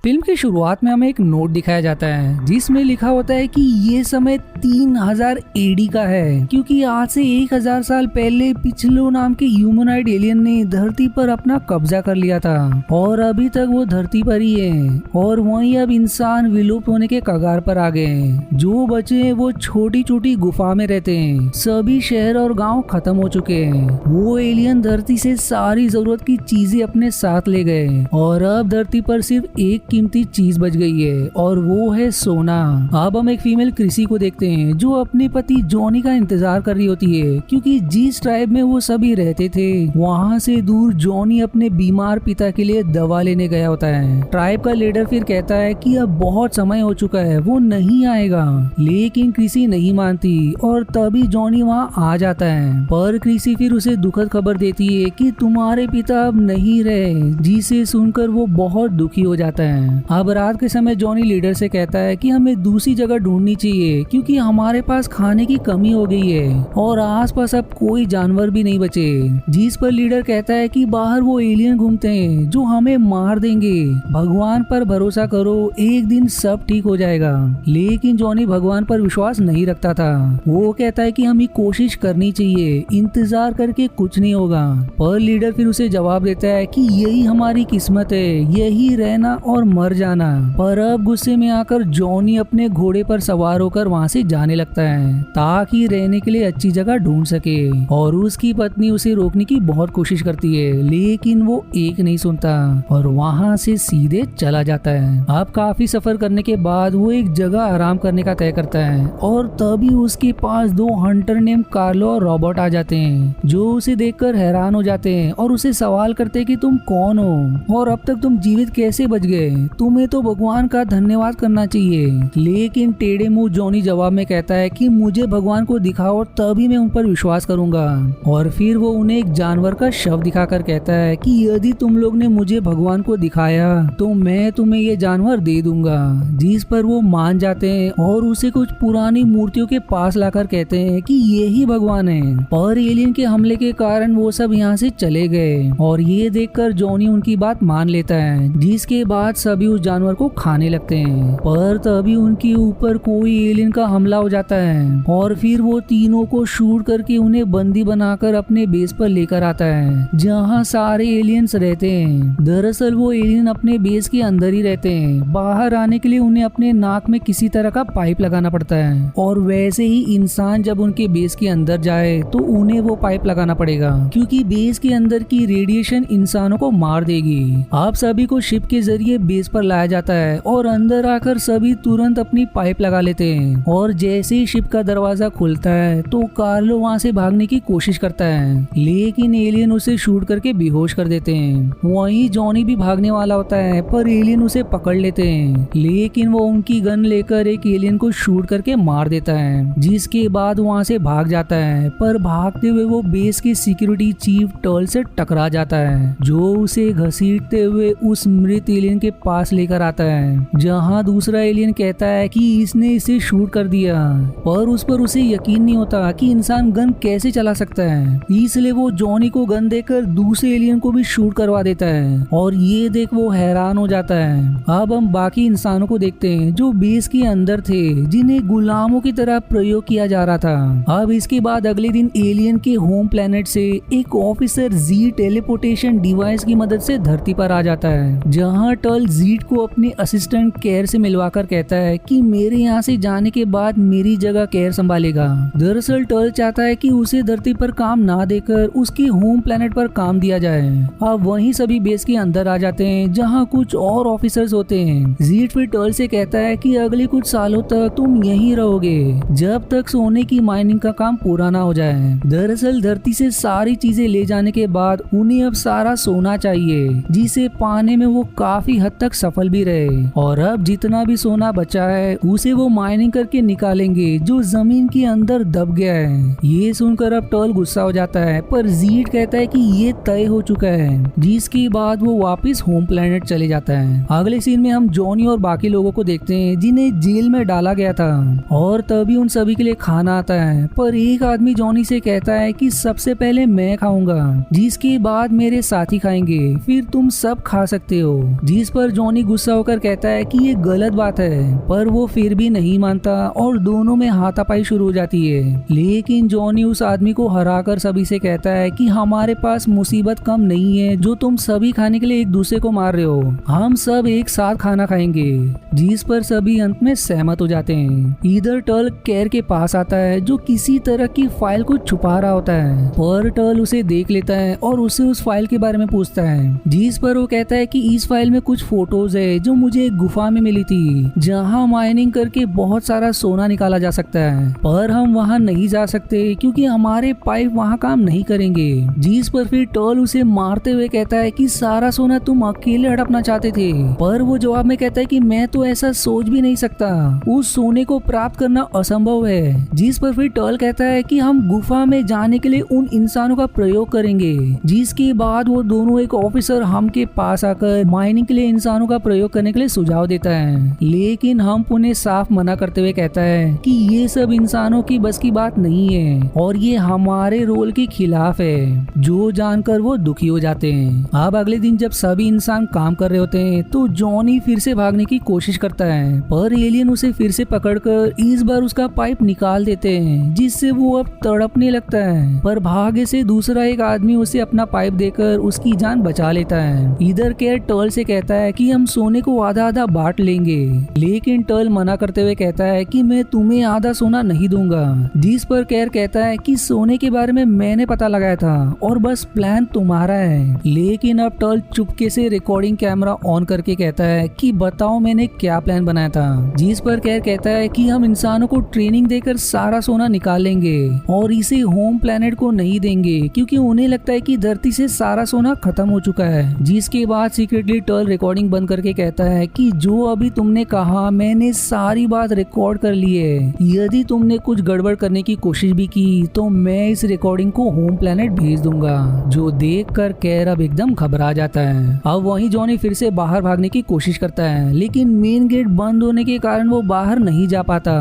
Film की शुरुआत में हमें एक नोट दिखाया जाता है जिसमें लिखा होता है कि ये समय 3000 एडी का है, क्योंकि आज से 1000 साल पहले पिछलो नाम के ह्यूमनॉइड एलियन ने धरती पर अपना कब्जा कर लिया था और अभी तक वो धरती पर ही है और वहीं अब इंसान विलुप्त होने के कगार पर आ गए हैं। जो बचे हैं वो छोटी छोटी गुफा में रहते हैं। सभी शहर और गांव खत्म हो चुके हैं। वो एलियन धरती से सारी जरूरत की चीजें अपने साथ ले गए और अब धरती पर सिर्फ एक कीमती चीज बच गई है और वो है सोना। अब हम एक फीमेल कृषि को देखते हैं जो अपने पति जॉनी का इंतजार कर रही होती है, क्योंकि जिस ट्राइब में वो सभी रहते थे वहाँ से दूर जॉनी अपने बीमार पिता के लिए दवा लेने गया होता है। ट्राइब का लीडर फिर कहता है कि अब बहुत समय हो चुका है, वो नहीं आएगा, लेकिन कृषि नहीं मानती और तभी जॉनी वहाँ आ जाता है। पर कृषि फिर उसे दुखद खबर देती है कि तुम्हारे पिता अब नहीं रहे, जिसे सुनकर वो बहुत दुखी हो जाता है। अब रात के समय जॉनी लीडर से कहता है कि हमें दूसरी जगह ढूंढनी चाहिए, क्योंकि हमारे पास खाने की कमी हो गई है और आसपास अब कोई जानवर भी नहीं बचे। जिस पर लीडर कहता है कि बाहर वो एलियन घूमते हैं जो हमें मार देंगे, भगवान पर भरोसा करो, एक दिन सब ठीक हो जाएगा। लेकिन जॉनी भगवान पर विश्वास नहीं रखता था। वो कहता है कि हमें कोशिश करनी चाहिए, इंतजार करके कुछ नहीं होगा। पर लीडर फिर उसे जवाब देता है कि यही हमारी किस्मत है, यही रहना और मर जाना। पर अब गुस्से में आकर जॉनी अपने घोड़े पर सवार होकर वहाँ से जाने लगता है ताकि रहने के लिए अच्छी जगह ढूंढ सके। और उसकी पत्नी उसे रोकने की बहुत कोशिश करती है, लेकिन वो एक नहीं सुनता और वहाँ से सीधे चला जाता है। अब काफी सफर करने के बाद वो एक जगह आराम करने का तय करता है और तभी उसके पास दो हंटर नेम कार्लो और रॉबर्ट आ जाते हैं, जो उसे देखकर हैरान हो जाते हैं और उसे सवाल करते हैं कि तुम कौन हो और अब तक तुम जीवित कैसे बच गए, तुम्हें तो भगवान का धन्यवाद करना चाहिए। लेकिन टेढ़े मुंह जॉनी जवाब में कहता है कि मुझे भगवान को दिखाओ तभी मैं उन पर विश्वास करूंगा। और फिर वो उन्हें एक जानवर का शव दिखाकर कहता है कि यदि तुम लोग ने मुझे भगवान को दिखाया तो मैं तुम्हें ये जानवर दे दूंगा। जिस पर वो मान जाते हैं और उसे कुछ पुरानी मूर्तियों के पास लाकर कहते हैं कि यही भगवान है। पर एलियन के हमले के कारण वो सब यहाँ से चले गए और ये देखकर जॉनी उनकी बात मान लेता है, जिसके बाद सभी उस जानवर को खाने लगते हैं। पर तभी उनके ऊपर कोई एलियन का हमला हो जाता है और फिर वो तीनों को शूट करके उन्हें बंदी बनाकर अपने बेस पर लेकर आता है, जहाँ सारे एलियंस रहते हैं। दरअसल वो एलियन अपने बेस के अंदर ही रहते हैं। बाहर आने के लिए उन्हें अपने नाक में किसी तरह का पाइप लगाना पड़ता है और वैसे ही इंसान जब उनके बेस के अंदर जाए तो उन्हें वो पाइप लगाना पड़ेगा, क्योंकि बेस के अंदर की रेडिएशन इंसानों को मार देगी। आप सभी को शिप के जरिए बेस पर लाया जाता है और अंदर आकर सभी तुरंत अपनी पाइप लगा लेते हैं। और जैसे ही शिप का दरवाजा खुलता है तो कार्लो वहाँ से भागने की कोशिश करता है, लेकिन एलियन उसे शूट करके बेहोश कर देते हैं। वहीं जॉनी भी भागने वाला होता है पर एलियन उसे पकड़ लेते हैं, लेकिन वो उनकी गन लेकर एक एलियन को शूट करके मार देता है, जिसके बाद वहाँ से भाग जाता है। पर भागते हुए वो बेस के सिक्योरिटी चीफ टर्ल से टकरा जाता है, जो उसे घसीटते हुए उस मृत एलियन के पास लेकर आता है, जहाँ दूसरा एलियन कहता है कि इसने इसे शूट कर दिया। पर उस पर उसे यकीन नहीं होता कि इंसान गन कैसे चला सकता है, इसलिए वो जॉनी को गन देकर दूसरे एलियन को भी शूट करवा देता है और ये देख वो हैरान हो जाता है। अब हम बाकी इंसानों को देखते हैं जो बेस के अंदर थे, जिन्हें गुलामों की तरह प्रयोग किया जा रहा था। अब इसके बाद अगले दिन एलियन के होम प्लेनेट से एक ऑफिसर जी टेलीपोर्टेशन डिवाइस की मदद से धरती पर आ जाता है, जहाँ टर्ल जीट को अपने असिस्टेंट केयर से मिलवाकर कहता है कि मेरे यहाँ से जाने के बाद मेरी जगह केयर संभालेगा। दरअसल टर्ल चाहता है कि उसे धरती पर काम ना देकर उसके होम प्लेनेट पर काम दिया जाए। अब वहीं सभी बेस के अंदर आ जाते हैं, जहाँ कुछ और ऑफिसर्स होते हैं। जीट फिर टर्ल से कहता है कि अगले कुछ सालों तक तुम यहीं रहोगे जब तक सोने की माइनिंग का काम पूरा ना हो जाए। दरअसल धरती से सारी चीजें ले जाने के बाद उन्हें अब सारा सोना चाहिए, जिसे पाने में वो काफी हद तक सफल भी रहे। और अब जितना भी सोना बचा है उसे वो माइनिंग करके निकालेंगे, जो जमीन के अंदर दब गया है। ये सुनकर अब टर्ल गुस्सा हो जाता है, पर जीट कहता है कि ये तय हो चुका है, जिसके बाद वो वापस होम प्लेनेट चले जाता है। अगले सीन में हम जॉनी और बाकी लोगों को देखते हैं जिन्हें जेल में डाला गया था और तभी उन सभी के लिए खाना आता है। पर एक आदमी जॉनी से कहता है कि सबसे पहले मैं खाऊंगा, जिसके बाद मेरे साथी खाएंगे, फिर तुम सब खा सकते हो। जिस पर जॉनी गुस्सा होकर कहता है कि ये गलत बात है, पर वो फिर भी नहीं मानता और दोनों में हाथापाई शुरू हो जाती है। लेकिन जॉनी उस आदमी को हराकर सभी से कहता है कि हमारे पास मुसीबत कम नहीं है जो तुम सभी खाने के लिए एक दूसरे को मार रहे हो, हम सब एक साथ खाना खाएंगे। जिस पर सभी अंत में सहमत हो जाते हैं। इधर टर्ल कैर के पास आता है जो किसी तरह की फाइल को छुपा रहा होता है, पर टर्ल उसे देख लेता है और उसे उस फाइल के बारे में पूछता है। जिस पर वो कहता है कि इस फाइल में कुछ फोटोज है जो मुझे एक गुफा में मिली थी जहाँ माइनिंग करके बहुत सारा सोना निकाला जा सकता है, पर हम वहाँ नहीं जा सकते क्योंकि हमारे पाइप वहाँ काम नहीं करेंगे। जिस पर फिर टर्ल उसे मारते हुए कहता है कि सारा सोना तुम अकेले हड़पना चाहते थे, पर वो जवाब में कहता है कि मैं तो ऐसा सोच भी नहीं सकता, उस सोने को प्राप्त करना असंभव है। जिस पर फिर टर्ल कहता है कि हम गुफा में जाने के लिए उन इंसानों का प्रयोग करेंगे। जिसके बाद वो दोनों एक ऑफिसर हम के पास आकर माइनिंग के लिए इंसानों का प्रयोग करने के लिए सुझाव देता है, लेकिन हम उन्हें साफ मना करते हुए कहता है कि ये सब इंसानों की बस की बात नहीं है और ये हमारे रोल के खिलाफ है, जो जानकर वो दुखी हो जाते हैं। अब अगले दिन जब सभी इंसान काम कर रहे होते हैं तो जॉनी फिर से भागने की कोशिश करता है, पर एलियन उसे फिर से पकड़कर इस बार उसका पाइप निकाल देते हैं, जिससे वो अब तड़पने लगता है। पर भाग्य से दूसरा एक आदमी उसे अपना पाइप देकर उसकी जान बचा लेता है। इधर कैर टर्ल से कहता है कि हम सोने को आधा आधा बांट लेंगे, लेकिन टर्ल मना करते हुए कहता है कि मैं तुम्हें आधा सोना नहीं दूंगा। जिस पर कैर कहता है कि सोने के बारे में मैंने पता लगाया था और बस प्लान तुम्हारा है। लेकिन अब टर्ल चुपके से रिकॉर्डिंग कैमरा ऑन करके कहता है कि बताओ मैंने क्या प्लान बनाया था। जिस पर कैर कहता है कि हम इंसानों को ट्रेनिंग देकर सारा सोना निकाल लेंगे और इसे होम प्लेनेट को नहीं देंगे क्योंकि उन्हें लगता है कि धरती से सारा सोना खत्म हो चुका है। जिसके बाद सीक्रेटली टर्ल रिकॉर्डिंग बंद करके कहता है कि जो अभी तुमने कहा मैंने सारी बात रिकॉर्ड कर ली है, यदि तुमने कुछ गड़बड़ करने की कोशिश भी की तो मैं इस रिकॉर्डिंग को होम प्लेनेट भेज दूंगा। जो देखकर कैर अब एकदम घबरा जाता है। अब वहीं जॉनी फिर से बाहर भागने की कोशिश करता है, लेकिन मेन गेट बंद होने के कारण वो बाहर नहीं जा पाता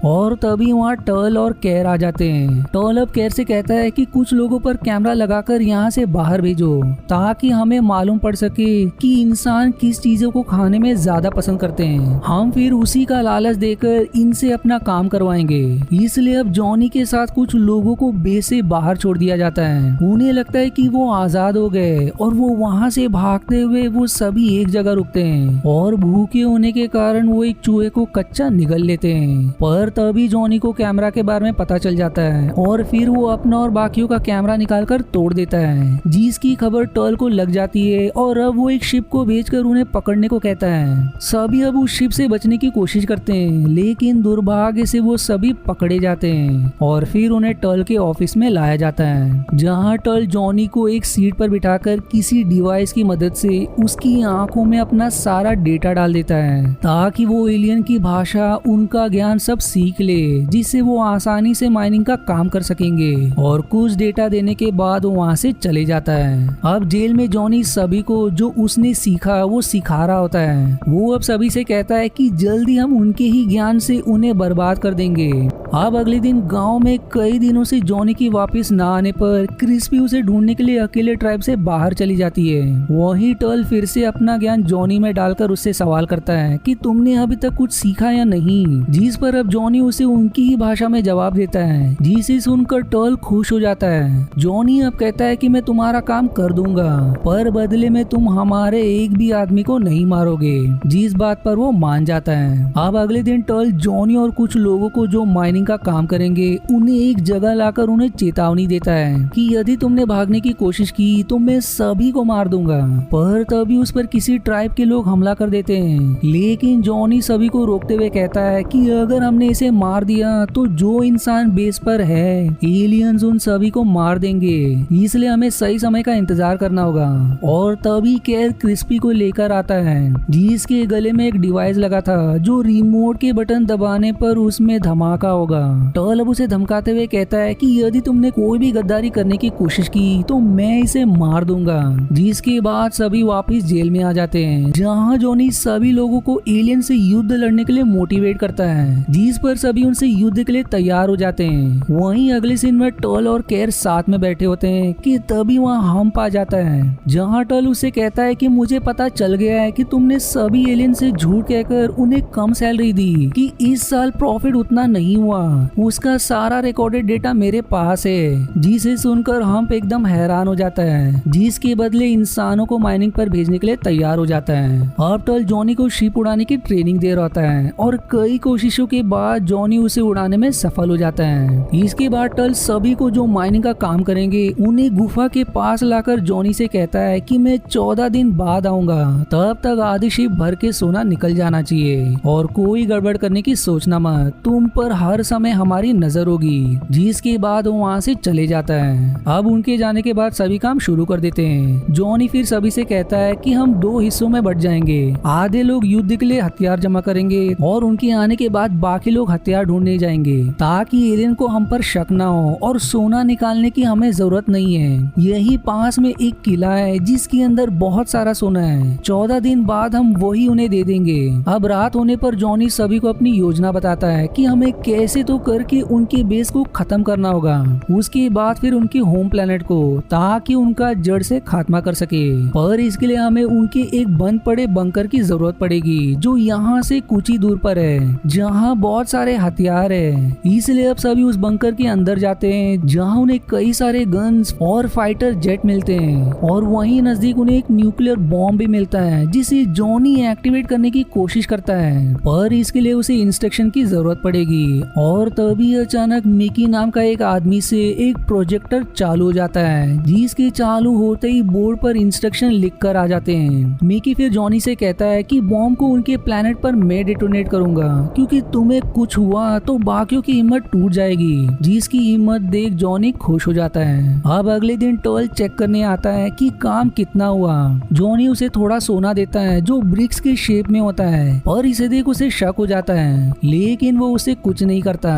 और तभी वहाँ टर्ल और कैर आ जाते हैं। टर्ल अब कैर से कहता है कि कुछ लोगों पर कैमरा लगाकर यहाँ से बाहर भेजो ताकि हमें मालूम पड़ सके कि इंसान किस चीजों को खाने में ज्यादा पसंद करते हैं, हम फिर उसी का लालच देकर इनसे अपना काम करवाएंगे। इसलिए अब जॉनी के साथ कुछ लोगों को बेस से बाहर छोड़ दिया जाता है। उन्हें लगता है कि वो आजाद हो गए और वो वहाँ से भागते हुए वो सभी एक जगह रुकते हैं और भूखे होने के कारण वो एक चूहे को कच्चा निगल लेते हैं। पर तभी जॉनी को कैमरा के बारे में पता चल जाता है और फिर वो अपना और बाकियों का कैमरा निकालकर तोड़ देता है, जिसकी खबर टर्ल को लग जाती है और अब वो एक शिप को भेजकर उन्हें पकड़ने को कहता है। सभी अब उस शिप से बचने की कोशिश करते हैं, लेकिन दुर्भाग्य से वो सभी पकड़े जाते हैं और फिर उन्हें टर्ल के ऑफिस में लाया जाता है, जहाँ टर्ल जॉनी को एक सीट पर बिठाकर किसी डिवाइस की मदद से उसकी आंखों में अपना सारा डेटा डाल देता है ताकि वो एलियन की भाषा उनका ज्ञान सब सीख ले, जिससे वो आसानी से माइनिंग का काम कर सकेंगे। और कुछ डेटा देने के बाद वो वहाँ से चले जाता है। अब जेल में जॉनी सभी को जो उसने सीखा वो सिखा रहा होता है। वो अब सभी से कहता है कि जल्दी हम उनके ही ज्ञान से उन्हें बर्बाद कर देंगे। अब अगले दिन गांव में कई दिनों से जॉनी की वापस ना आने पर क्रिस्पी उसे ढूंढने के लिए अकेले ट्राइब से बाहर चली जाती है। वही टर्ल फिर से अपना ज्ञान जॉनी में डालकर उससे सवाल करता है कि तुमने अभी तक कुछ सीखा या नहीं, जिस पर अब जॉनी उसे उनकी ही भाषा में जवाब देता है, जिसे सुनकर टर्ल खुश हो जाता है। जॉनी अब कहता है कि मैं तुम्हारा काम कर दूंगा, पर बदले में तुम हमारे एक भी आदमी को नहीं मारोगे, जिस बात पर वो मान जाता है। अब अगले दिन टर्ल जॉनी और कुछ लोगों को जो माइनिंग का काम करेंगे उन्हें एक जगह लाकर उन्हें चेतावनी देता है कि यदि तुमने भागने की कोशिश की तो मैं सभी को मार दूंगा। पर तभी उस पर किसी ट्राइब के लोग हमला कर देते हैं, लेकिन जॉनी सभी को रोकते हुए कहता है कि अगर हमने इसे मार दिया तो जो इंसान बेस पर है एलियंस उन सभी को मार देंगे, इसलिए हमें सही समय का इंतजार करना होगा। और तभी कैर क्रिस्पी को लेकर आता है, जिसके गले में एक डिवाइस लगा था जो रिमोट के बटन दबाने पर उसमें धमाका होगा। टर्ल अब उसे धमकाते हुए कहता है कि यदि तुमने कोई भी गद्दारी करने की कोशिश की तो मैं इसे मार दूंगा। जिसके बाद सभी वापस जेल में आ जाते हैं, जहां जॉनी सभी लोगों को एलियन से युद्ध लड़ने के लिए मोटिवेट करता है, जिस पर सभी उनसे युद्ध के लिए तैयार हो जाते हैं। वहीं अगले सीन में टर्ल और कैर साथ में बैठे होते हैं कि तभी वहाँ हम्प आ जाता है, जहाँ टर्ल उसे कहता है कि मुझे पता चल गया है कि तुमने सभी एलियन से झूठ कहकर उन्हें कम सैलरी दी कि इस साल प्रॉफिट उतना नहीं हुआ। उसका सारा रिकॉर्डेड डेटा मेरे पास है। जिसे सुनकर हम्प एकदम हैरान हो जाता है, जिसके बदले इंसानों को माइनिंग पर भेजने के लिए तैयार हो जाता है। अब टल जॉनी को शिप उड़ाने की ट्रेनिंग दे रहा होता है और कई कोशिशों के बाद जॉनी उसे उड़ाने में सफल हो जाता है। इसके बाद टल सभी को जो माइनिंग का काम करेंगे उन्हें गुफा के पास लाकर जॉनी से कहता है कि मैं 14 दिन बाद आऊंगा, तब तक आधी शिप भर के सोना निकल जाना चाहिए और कोई गड़बड़ करने की सोचना मत, तुम पर हर समय हमारी नजर होगी। जिसके बाद वो वहाँ से चले जाता है। अब उनके जाने के बाद सभी काम शुरू कर देते हैं। जॉनी फिर सभी से कहता है कि हम 2 हिस्सों में बट जाएंगे, आधे लोग युद्ध के लिए हथियार जमा करेंगे और उनके आने के बाद बाकी लोग हथियार ढूंढने जाएंगे ताकि एलियन को हम पर शक ना हो और सोना निकालने की हमें जरूरत नहीं है। यही पास में एक किला है जिसके अंदर बहुत सारा सोना है। 14 दिन बाद हम वही उन्हें दे देंगे। अब रात होने पर जॉनी सभी को अपनी योजना बताता है कि हमें कैसे तो करके उनके बेस को खत्म करना होगा, उसके बाद फिर उनके होम प्लेनेट को, ताकि उनका जड़ से खात्मा कर सके। पर इसके लिए हमें उनके एक बंद पड़े बंकर की जरूरत पड़ेगी जो यहाँ से कुछ ही दूर पर है, जहाँ बहुत सारे हथियार है। इसलिए अब सभी उस बंकर के अंदर जाते हैं जहाँ उन्हें कई सारे गन्स और फाइटर जेट मिलते हैं और वहीं नजदीक उन्हें एक न्यूक्लियर बॉम्ब भी मिलता है जिसे जॉनी एक्टिवेट करने की कोशिश करता है, पर इसके लिए उसे इंस्ट्रक्शन की जरूरत पड़ेगी। और तभी अचानक मिकी नाम का एक आदमी से एक प्रोजेक्टर चालू हो जाता है, जिसके चालू होते ही बोर्ड पर इंस्ट्रक्शन लिख कर आ जाते हैं। मिकी फिर जॉनी से कहता है कि बॉम्ब को उनके प्लेनेट पर मैं डिटोनेट करूंगा, क्योंकि तुम्हें कुछ हुआ तो बाकियों की हिम्मत टूट जाएगी। जिसकी हिम्मत देख जॉनी खुश हो जाता है। अब अगले दिन टर्ल चेक करने आता है कि काम कितना हुआ। जॉनी उसे थोड़ा सोना देता है जो ब्रिक्स के शेप में होता है, और इसे देख उसे शक हो जाता है, लेकिन वो उसे कुछ नहीं करता।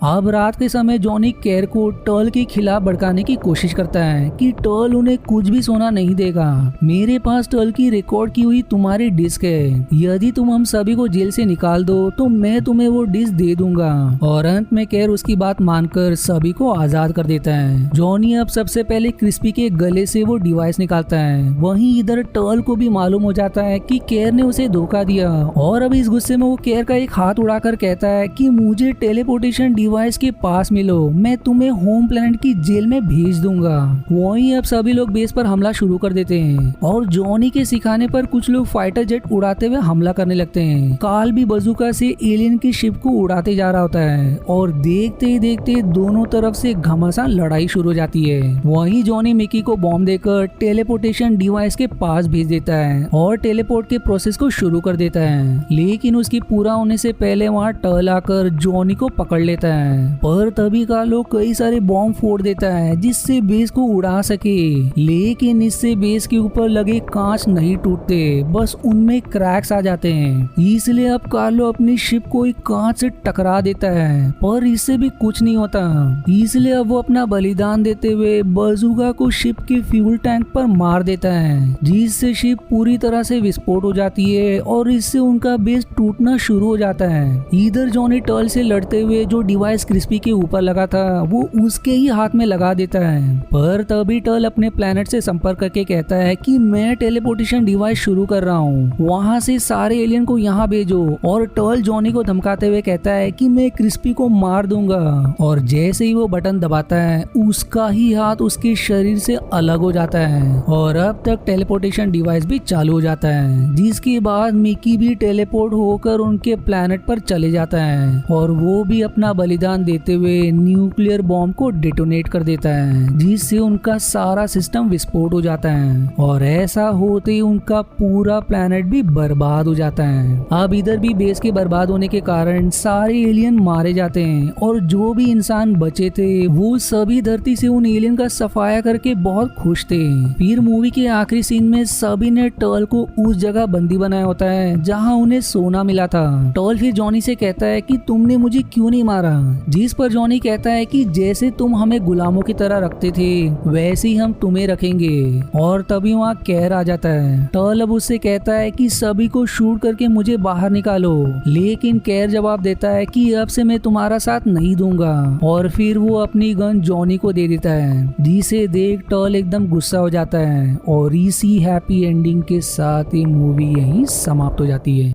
अब रात के समय जॉनी केर को टर्ल के खिलाफ भड़काने की कोशिश करता है कि टर्ल उन्हें कुछ भी सोना नहीं देगा। मेरे पास टर्ल की रिकॉर्ड की हुई तुम्हारी डिस्क है, यदि तुम हम सभी को जेल से निकाल दो तो मैं तुम्हें वो डिस्क दे दूंगा। और अंत में केर उसकी बात मानकर सभी को आजाद कर देता है। जॉनी अब सबसे पहले क्रिस्पी के गले से वो डिवाइस निकालता है। वहीं इधर टर्ल को भी मालूम हो जाता है कि केर ने उसे धोखा दिया, और अब इस गुस्से में वो केर का एक हाथ उड़ाकर कहता है कि मुझे टेलीपोर्टेशन डिवाइस के पास मिलो, मैं तुम्हें होम प्लेनेट की जेल में भेज दूंगा। वहीं अब सभी लोग बेस पर हमला शुरू कर देते हैं और जॉनी के सिखाने पर कुछ लोग फाइटर जेट उड़ाते हुए हमला करने लगते हैं। कार्ल भी बजूका से एलियन की शिप को उड़ाते जा रहा होता है और देखते ही देखते दोनों तरफ से घमासान लड़ाई शुरू हो जाती है। वहीं जॉनी मिकी को बॉम्ब देकर टेलीपोर्टेशन डिवाइस के पास भेज देता है और टेलीपोर्ट के प्रोसेस को शुरू कर देता है, लेकिन उसकी पूरा होने से पहले वहाँ टर्ल आकर जॉनी को पकड़ लेता है। पर तभी कार्लो कई सारे बॉम्ब फोड़ देता है जिससे बेस को उड़ा सके, लेकिन इससे बेस के ऊपर लगे कांच नहीं टूटते, बस उनमें क्रैक्स आ जाते हैं। इसलिए अब कार्लो अपनी शिप को एक कांच से टकरा देता है, पर इससे भी कुछ नहीं होता। इसलिए अब वो अपना बलिदान देते हुए बजूका को शिप के फ्यूल टैंक पर मार देता है, जिससे शिप पूरी तरह से विस्फोट हो जाती है और इससे उनका बेस टूटना शुरू हो जाता है। इधर जॉनी टर्ल से लड़ते हुए जो डिवाइस क्रिस्पी के ऊपर लगा था वो उसके ही हाथ में लगा देता है, पर तभी टर्ल अपने प्लेनेट से संपर्क करके कहता है कि मैं टेलीपोर्टेशन डिवाइस शुरू कर रहा हूँ, वहाँ से सारे एलियन को यहाँ भेजो। और टर्ल जॉनी को धमकाते हुए कहता है कि मैं क्रिस्पी को मार दूंगा, और जैसे ही वो बटन दबाता है उसका ही हाथ उसके शरीर से अलग हो जाता है और अब तक टेलीपोर्टेशन डिवाइस भी चालू हो जाता है। जिसके बाद मिकी भी टेलीपोर्ट होकर उनके प्लेनेट पर चले जाता है और वो भी अपना बलिदान देते हुए न्यूक्लियर बॉम्ब को डिटोनेट कर देता है, जिससे उनका सारा सिस्टम विस्फोट हो जाता है और ऐसा होते ही उनका पूरा प्लेनेट भी बर्बाद हो जाता है। अब इधर भी बेस के बर्बाद होने के कारण सारे एलियन मारे जाते हैं और जो भी इंसान बचे थे वो सभी धरती से उन एलियन का सफाया करके बहुत खुश थे। फिर मूवी के आखिरी सीन में सभी ने टर्ल को उस जगह बंदी बनाया होता है जहाँ उन्हें सोना मिला था। टर्ल फिर जॉनी से कहता है कि तुमने मुझे क्यों नहीं मारा, जिस पर जॉनी कहता है कि जैसे तुम हमें गुलामों की तरह रखते थे वैसे ही हम तुम्हें रखेंगे। और तभी वहाँ कैर आ जाता है। टर्ल अब उससे कहता है कि सभी को शूट करके मुझे बाहर निकालो, लेकिन कैर जवाब देता है कि अब से मैं तुम्हारा साथ नहीं दूंगा, और फिर वो अपनी गन जॉनी को दे देता है, जिसे देख टर्ल एकदम गुस्सा हो जाता है और इसी हैप्पी एंडिंग के साथ ही मूवी यहीं समाप्त हो जाती है।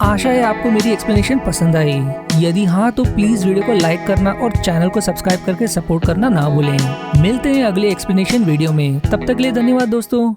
आशा है आपको मेरी एक्सप्लेनेशन पसंद आई। यदि हाँ तो प्लीज वीडियो को लाइक करना और चैनल को सब्सक्राइब करके सपोर्ट करना ना भूलें। मिलते हैं अगले एक्सप्लेनेशन वीडियो में, तब तक के लिए धन्यवाद दोस्तों।